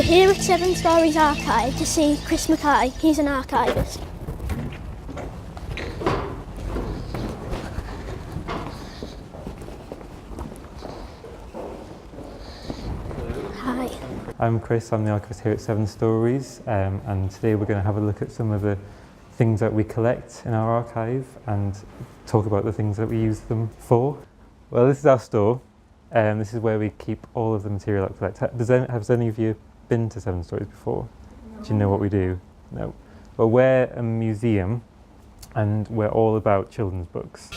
We're here at Seven Stories Archive to see Kris McKie. He's an archivist. Hi. I'm Kris, I'm the archivist here at Seven Stories, and today we're going to have a look at some of the things that we collect in our archive and talk about the things that we use them for. Well, this is our store. This is where we keep all of the material that we collect. Has any of you been to Seven Stories before? No. Do you know what we do? No. Well, we're a museum and we're all about children's books.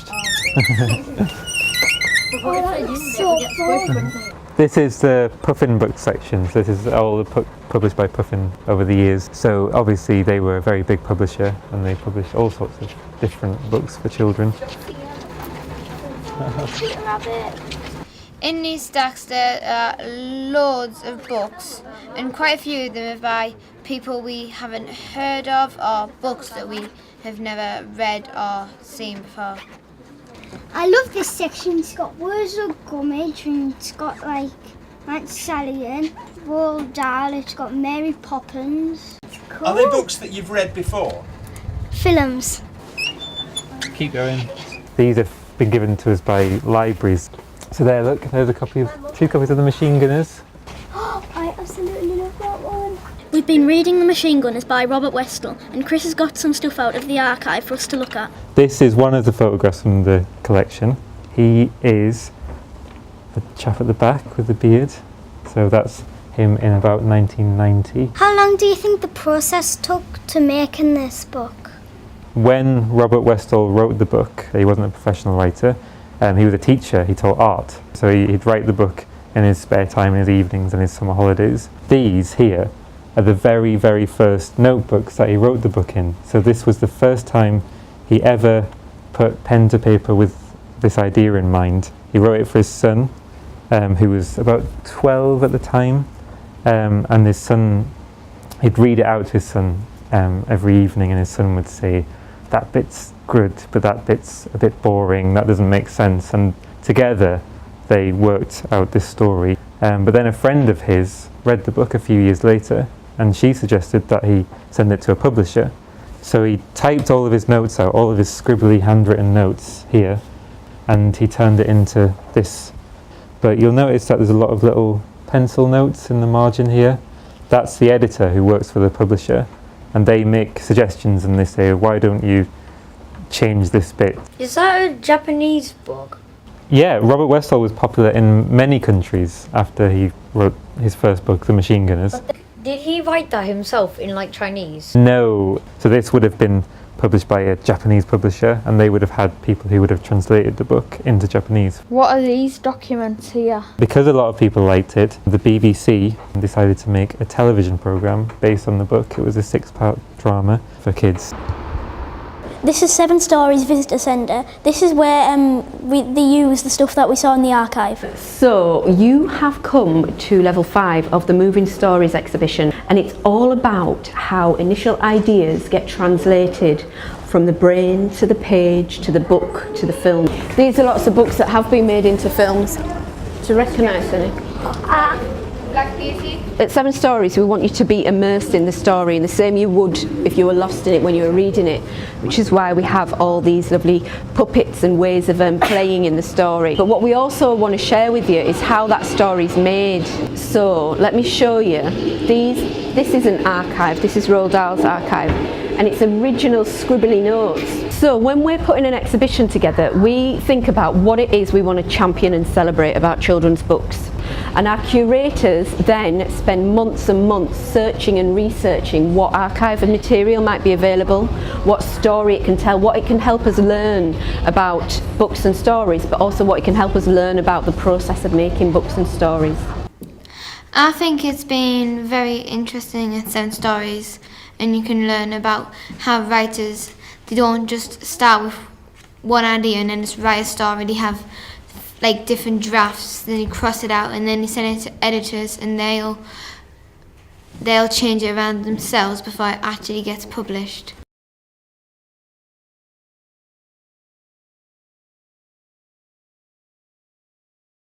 This is the Puffin book section. So this is all the published by Puffin over the years. So obviously they were a very big publisher and they published all sorts of different books for children. In these stacks there are loads of books, and quite a few of them are by people we haven't heard of or books that we have never read or seen before. I love this section. It's got words of Gummidge and it's got like Aunt Sally and Roald Dahl. It's got Mary Poppins. Cool. Are they books that you've read before? Films. Keep going. These have been given to us by libraries. So there, look, there's two copies of the Machine Gunners. I absolutely love that one. We've been reading The Machine Gunners by Robert Westall, and Kris has got some stuff out of the archive for us to look at. This is one of the photographs from the collection. He is the chap at the back with the beard. So that's him in about 1990. How long do you think the process took to making this book? When Robert Westall wrote the book, he wasn't a professional writer. He was a teacher, he taught art. So he'd write the book in his spare time, in his evenings and his summer holidays. These here are the very, very first notebooks that he wrote the book in. So this was the first time he ever put pen to paper with this idea in mind. He wrote it for his son, who was about 12 at the time. And his son, he'd read it out to his son every evening, and his son would say, "That bit's good, but that bit's a bit boring, that doesn't make sense." And together they worked out this story. But then a friend of his read the book a few years later, and she suggested that he send it to a publisher. So he typed all of his notes out, all of his scribbly handwritten notes here, and he turned it into this. But you'll notice that there's a lot of little pencil notes in the margin here. That's the editor who works for the publisher, and they make suggestions and they say, "Why don't you change this bit?" Is that a Japanese book? Yeah, Robert Westall was popular in many countries after he wrote his first book, The Machine Gunners. Did he write that himself in like Chinese? No, so this would have been published by a Japanese publisher, and they would have had people who would have translated the book into Japanese. What are these documents here? Because a lot of people liked it, the BBC decided to make a television programme based on the book. It was a 6-part drama for kids. This is Seven Stories Visitor Centre. This is where they use the stuff that we saw in the archive. So you have come to level 5 of the Moving Stories exhibition, and it's all about how initial ideas get translated from the brain to the page to the book to the film. These are lots of books that have been made into films. Do you recognise any? At Seven Stories, we want you to be immersed in the story in the same you would if you were lost in it when you were reading it, which is why we have all these lovely puppets and ways of playing in the story. But what we also want to share with you is how that story is made. So let me show you. This is an archive. This is Roald Dahl's archive, and it's original scribbly notes. So when we're putting an exhibition together, we think about what it is we want to champion and celebrate about children's books. And our curators then spend months and months searching and researching what archive and material might be available, what story it can tell, what it can help us learn about books and stories, but also what it can help us learn about the process of making books and stories. I think it's been very interesting at Seven Stories, and you can learn about how writers, they don't just start with one idea and then just write a story. They have like different drafts, then you cross it out and then you send it to editors, and they'll change it around themselves before it actually gets published.